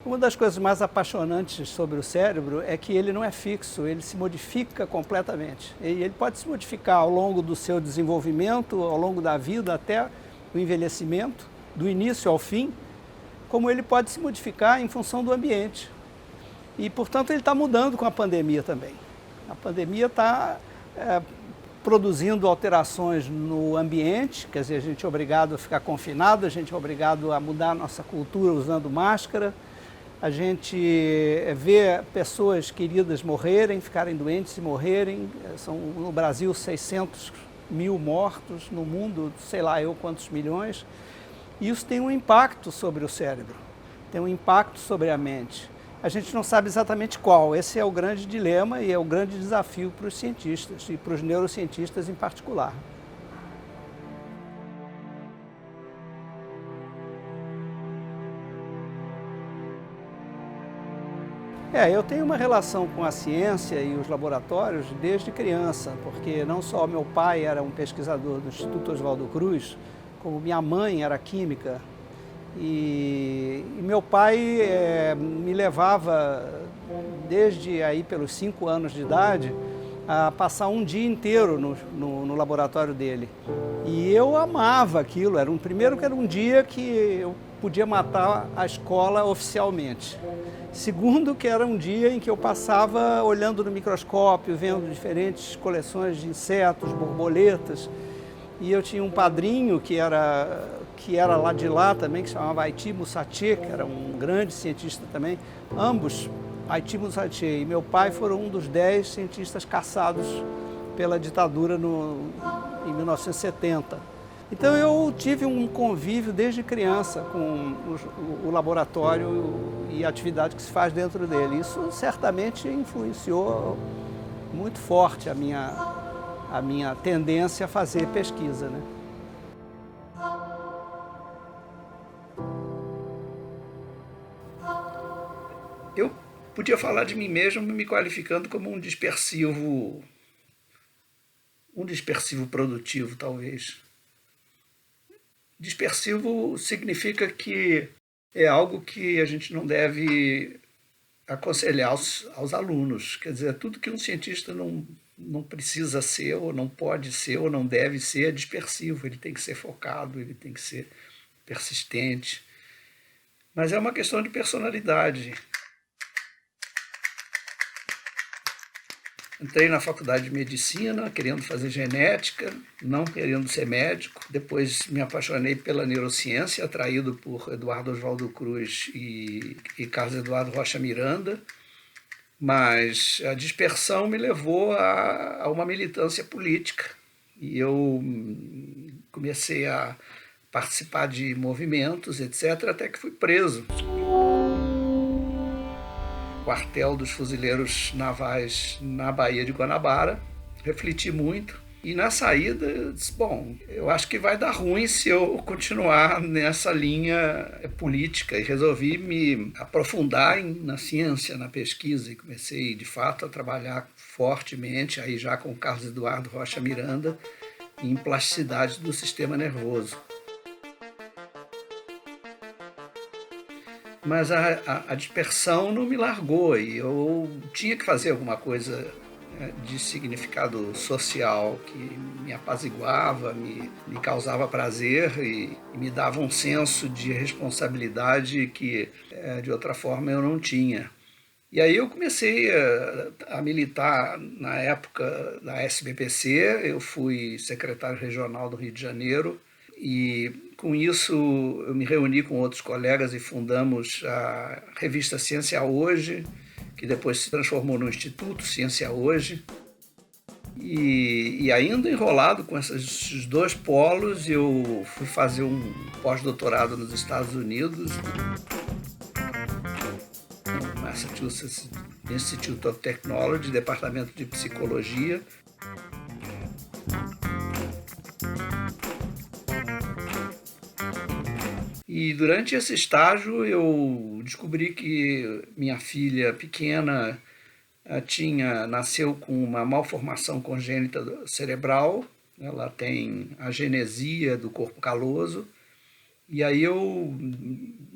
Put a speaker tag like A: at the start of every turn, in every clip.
A: Uma das coisas mais apaixonantes sobre o cérebro é que ele não é fixo, ele se modifica completamente. E ele pode se modificar ao longo do seu desenvolvimento, ao longo da vida, até o envelhecimento, do início ao fim, como ele pode se modificar em função do ambiente. E, portanto, ele está mudando com a pandemia também. A pandemia está produzindo alterações no ambiente, quer dizer, a gente é obrigado a ficar confinado, a gente é obrigado a mudar a nossa cultura usando máscara, a gente vê pessoas queridas morrerem, ficarem doentes e morrerem. São no Brasil 600 mil mortos, no mundo sei lá eu quantos milhões. E isso tem um impacto sobre o cérebro, tem um impacto sobre a mente. A gente não sabe exatamente qual, esse é o grande dilema e é o grande desafio para os cientistas e para os neurocientistas em particular. Eu tenho uma relação com a ciência e os laboratórios desde criança, porque não só meu pai era um pesquisador do Instituto Oswaldo Cruz, como minha mãe era química. E meu pai me levava, desde aí pelos 5 anos de idade, a passar um dia inteiro no laboratório dele. E eu amava aquilo, primeiro que era um dia que eu podia matar a escola oficialmente. Segundo, que era um dia em que eu passava olhando no microscópio, vendo diferentes coleções de insetos, borboletas. E eu tinha um padrinho que era lá de lá também, que se chamava Aiti Musache, que era um grande cientista também. Ambos, Aiti Musache e meu pai, foram um dos 10 cientistas caçados pela ditadura em 1970. Então eu tive um convívio desde criança com o laboratório e a atividade que se faz dentro dele. Isso certamente influenciou muito forte a minha tendência a fazer pesquisa, né? Eu podia falar de mim mesmo me qualificando como um dispersivo produtivo, talvez. Dispersivo significa que é algo que a gente não deve aconselhar aos alunos. Quer dizer, tudo que um cientista não precisa ser, ou não pode ser, ou não deve ser, é dispersivo. Ele tem que ser focado, ele tem que ser persistente. Mas é uma questão de personalidade. Entrei na faculdade de medicina, querendo fazer genética, não querendo ser médico. Depois me apaixonei pela neurociência, atraído por Eduardo Oswaldo Cruz e Carlos Eduardo Rocha Miranda. Mas a dispersão me levou a uma militância política. E eu comecei a participar de movimentos, etc., até que fui preso. Quartel dos Fuzileiros Navais na Baía de Guanabara, refleti muito e na saída eu disse, bom, eu acho que vai dar ruim se eu continuar nessa linha política, e resolvi me aprofundar na ciência, na pesquisa, e comecei de fato a trabalhar fortemente, aí já com o Carlos Eduardo Rocha Miranda, em plasticidade do sistema nervoso. Mas a dispersão não me largou e eu tinha que fazer alguma coisa de significado social que me apaziguava, me causava prazer e me dava um senso de responsabilidade que, de outra forma, eu não tinha. E aí eu comecei a militar na época da SBPC, eu fui secretário regional do Rio de Janeiro, e com isso eu me reuni com outros colegas e fundamos a revista Ciência Hoje, que depois se transformou no Instituto Ciência Hoje. E ainda enrolado com esses 2 polos, eu fui fazer um pós-doutorado nos Estados Unidos, no Massachusetts Institute of Technology, departamento de psicologia. E durante esse estágio eu descobri que minha filha pequena nasceu com uma malformação congênita cerebral, ela tem agenesia do corpo caloso, e aí eu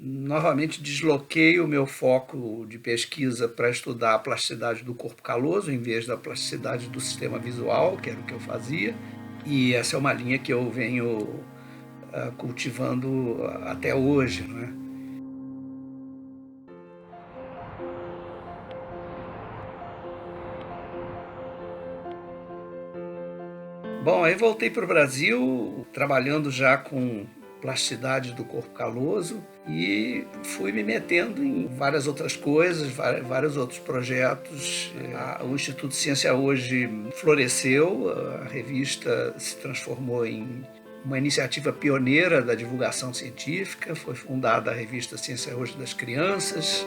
A: novamente desloquei o meu foco de pesquisa para estudar a plasticidade do corpo caloso, em vez da plasticidade do sistema visual, que era o que eu fazia. E essa é uma linha que eu venho cultivando até hoje, não é? Bom, aí voltei para o Brasil, trabalhando já com plasticidade do corpo caloso e fui me metendo em várias outras coisas, vários outros projetos. O Instituto Ciência Hoje floresceu, a revista se transformou em uma iniciativa pioneira da divulgação científica, foi fundada a revista Ciência Hoje das Crianças.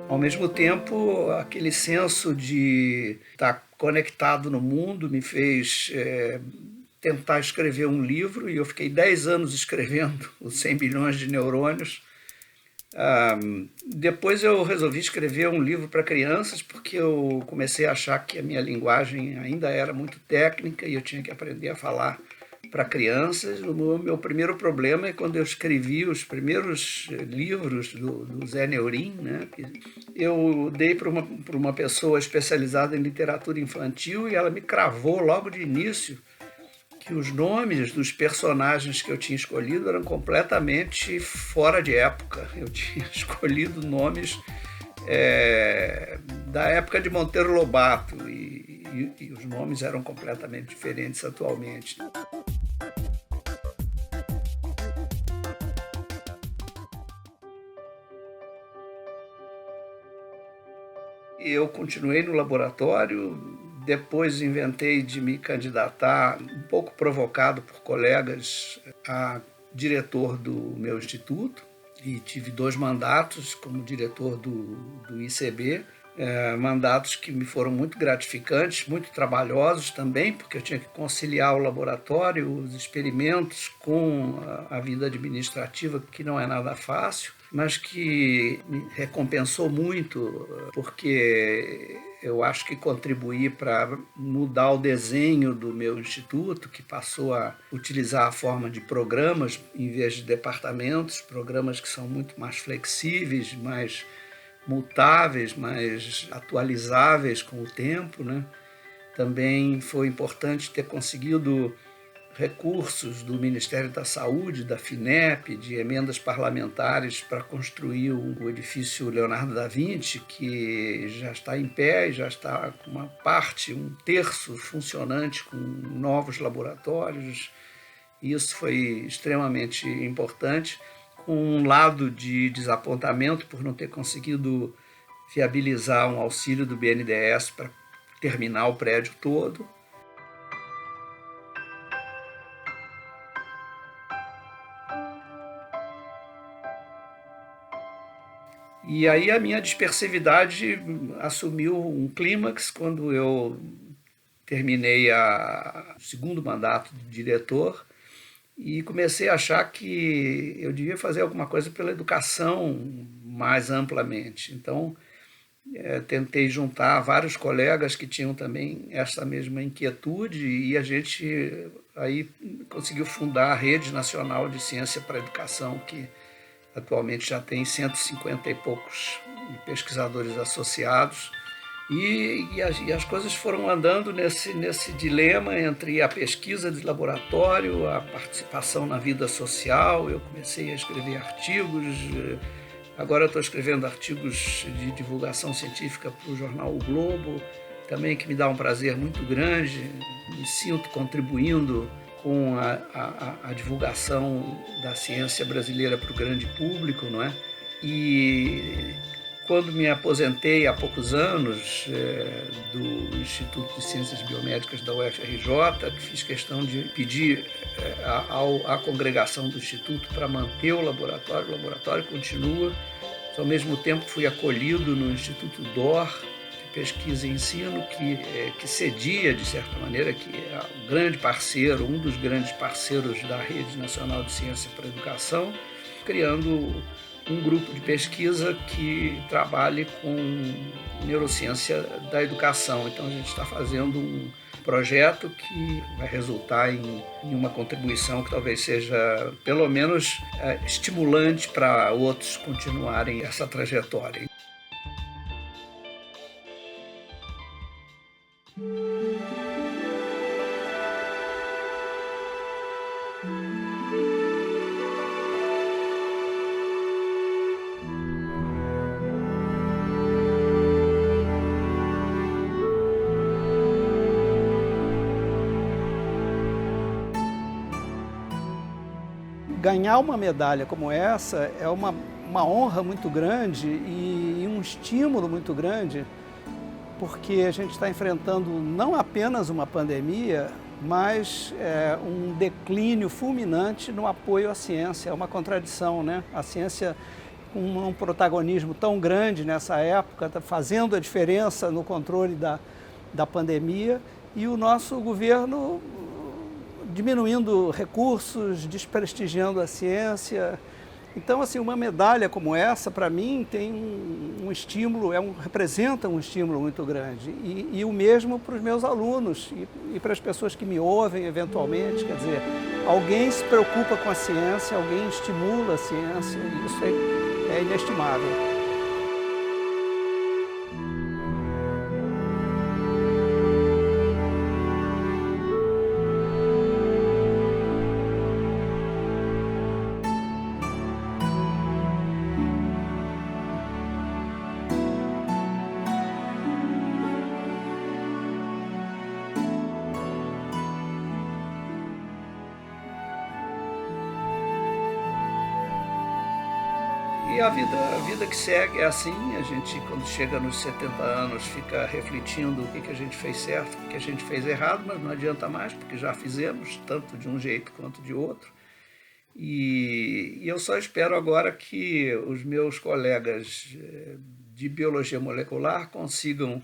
A: Ao mesmo tempo, aquele senso de estar conectado no mundo me fez tentar escrever um livro, e eu fiquei 10 anos escrevendo os 100 bilhões de neurônios. Depois eu resolvi escrever um livro para crianças, porque eu comecei a achar que a minha linguagem ainda era muito técnica e eu tinha que aprender a falar para crianças. O meu primeiro problema é quando eu escrevi os primeiros livros do Zé Neurin, né? Eu dei para uma pessoa especializada em literatura infantil e ela me cravou logo de início que os nomes dos personagens que eu tinha escolhido eram completamente fora de época. Eu tinha escolhido nomes da época de Monteiro Lobato e os nomes eram completamente diferentes atualmente. Eu continuei no laboratório, depois inventei de me candidatar, um pouco provocado por colegas, a diretor do meu instituto, e tive 2 mandatos como diretor do ICB, mandatos que me foram muito gratificantes, muito trabalhosos também, porque eu tinha que conciliar o laboratório, os experimentos com a vida administrativa, que não é nada fácil, mas que me recompensou muito, porque eu acho que contribuí para mudar o desenho do meu instituto, que passou a utilizar a forma de programas em vez de departamentos, programas que são muito mais flexíveis, mais mutáveis, mais atualizáveis com o tempo, né? Também foi importante ter conseguido recursos do Ministério da Saúde, da FINEP, de emendas parlamentares para construir o edifício Leonardo da Vinci, que já está em pé e já está com uma parte, 1/3 funcionante, com novos laboratórios. Isso foi extremamente importante, com um lado de desapontamento por não ter conseguido viabilizar um auxílio do BNDES para terminar o prédio todo. E aí a minha dispersividade assumiu um clímax quando eu terminei o segundo mandato de diretor e comecei a achar que eu devia fazer alguma coisa pela educação mais amplamente. Então, tentei juntar vários colegas que tinham também essa mesma inquietude e a gente aí conseguiu fundar a Rede Nacional de Ciência para a Educação, que atualmente já tem 150 e poucos pesquisadores associados. E as coisas foram andando nesse dilema entre a pesquisa de laboratório, a participação na vida social. Eu comecei a escrever artigos, agora estou escrevendo artigos de divulgação científica para o jornal O Globo, também, que me dá um prazer muito grande, me sinto contribuindo com a divulgação da ciência brasileira para o grande público, não é? E quando me aposentei há poucos anos do Instituto de Ciências Biomédicas da UFRJ, fiz questão de pedir à congregação do Instituto para manter o laboratório continua. Ao mesmo tempo fui acolhido no Instituto DOR, de Pesquisa e Ensino, que cedia, de certa maneira, que é um grande parceiro, um dos grandes parceiros da Rede Nacional de Ciência para a Educação, criando um grupo de pesquisa que trabalhe com neurociência da educação. Então a gente está fazendo projeto que vai resultar em uma contribuição que talvez seja, pelo menos, estimulante para outros continuarem essa trajetória. Ganhar uma medalha como essa é uma honra muito grande e um estímulo muito grande, porque a gente está enfrentando não apenas uma pandemia, mas um declínio fulminante no apoio à ciência. É uma contradição, né? A ciência, com um protagonismo tão grande nessa época, está fazendo a diferença no controle da pandemia, e o nosso governo diminuindo recursos, desprestigiando a ciência. Então, assim, uma medalha como essa, para mim, tem um estímulo, representa um estímulo muito grande. E o mesmo para os meus alunos e para as pessoas que me ouvem eventualmente. Quer dizer, alguém se preocupa com a ciência, alguém estimula a ciência, e isso é inestimável. E a vida que segue é assim. A gente, quando chega nos 70 anos, fica refletindo o que a gente fez certo, o que a gente fez errado, mas não adianta mais, porque já fizemos, tanto de um jeito quanto de outro. E eu só espero agora que os meus colegas de biologia molecular consigam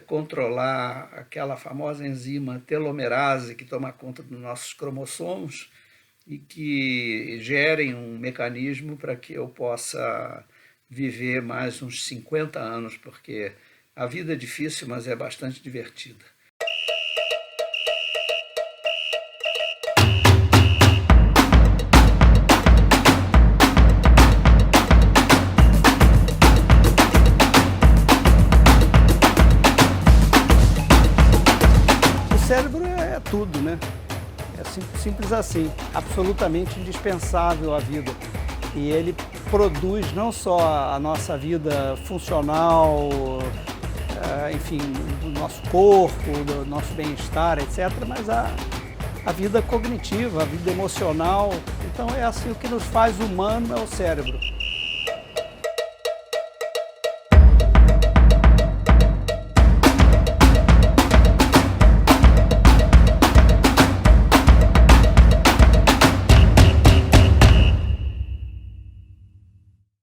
A: controlar aquela famosa enzima telomerase que toma conta dos nossos cromossomos, e que gerem um mecanismo para que eu possa viver mais uns 50 anos, porque a vida é difícil, mas é bastante divertida. O cérebro é tudo, né? É simples assim, absolutamente indispensável à vida. E ele produz não só a nossa vida funcional, enfim, do nosso corpo, do nosso bem-estar, etc., mas a vida cognitiva, a vida emocional. Então é assim, o que nos faz humano é o cérebro.